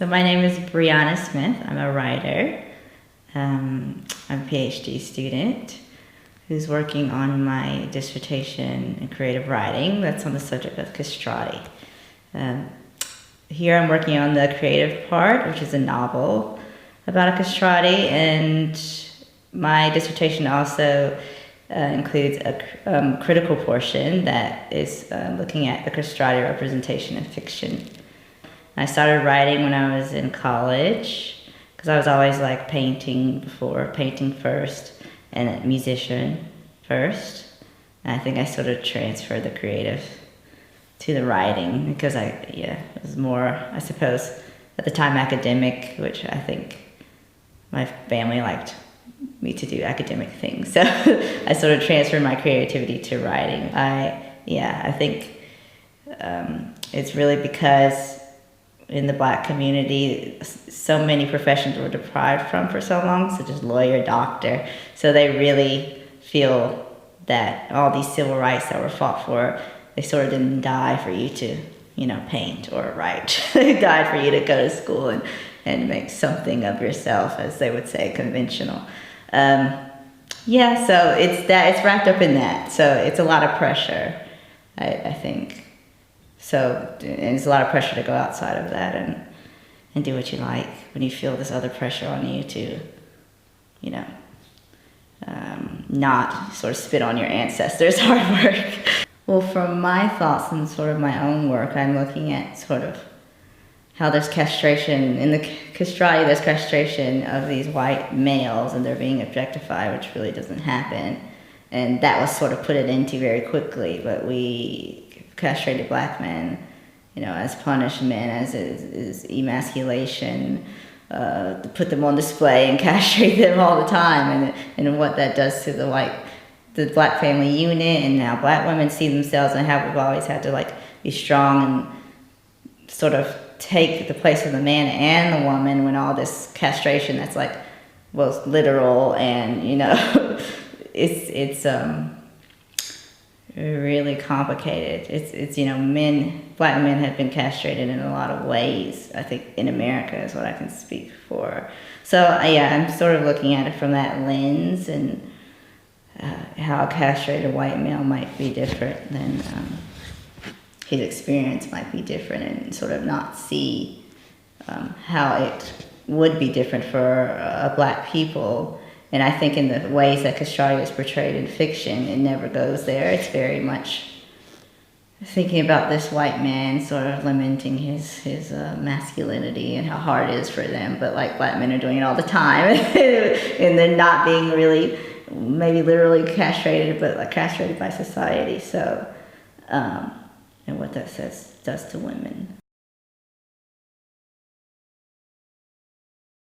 So my name is BREANA Smith. I'm a writer. I'm a PhD student who's working on my dissertation in creative writing. That's on the subject of castrati. Here I'm working on the creative part, which is a novel about a castrati, and my dissertation also includes a critical portion that is looking at the castrati representation in fiction. I started writing when I was in college because I was always like painting first, and a musician first. And I think I sort of transferred the creative to the writing because it was more, I suppose, at the time academic, which I think my family liked me to do academic things. So I sort of transferred my creativity to writing. I think it's really because in the Black community, so many professions were deprived from for so long, such as lawyer, doctor. So they really feel that all these civil rights that were fought for, they sort of didn't die for you to, paint or write. They died for you to go to school and make something of yourself, as they would say, conventional. So it's wrapped up in that. So it's a lot of pressure, I think. So, and it's a lot of pressure to go outside of that and do what you like when you feel this other pressure on you to, not sort of spit on your ancestors' hard work. Well, from my thoughts and sort of my own work, I'm looking at sort of how there's castration, in the castrati there's castration of these white males and they're being objectified, which really doesn't happen. And that was sort of put it into very quickly, but we castrated Black men, as punishment, as is emasculation, to put them on display and castrate them all the time, and what that does to the Black family unit, and how Black women see themselves and how we've always had to be strong and sort of take the place of the man and the woman when all this castration that's literal and it's really complicated. It's Black men have been castrated in a lot of ways. I think in America is what I can speak for. So I'm sort of looking at it from that lens, and how a castrated white male might be different than his experience might be different, and sort of not see how it would be different for Black people. And I think in the ways that castrati is portrayed in fiction, it never goes there. It's very much thinking about this white man sort of lamenting his masculinity and how hard it is for them, but Black men are doing it all the time, and they're not being really, maybe literally castrated, but castrated by society. So, and what that does to women.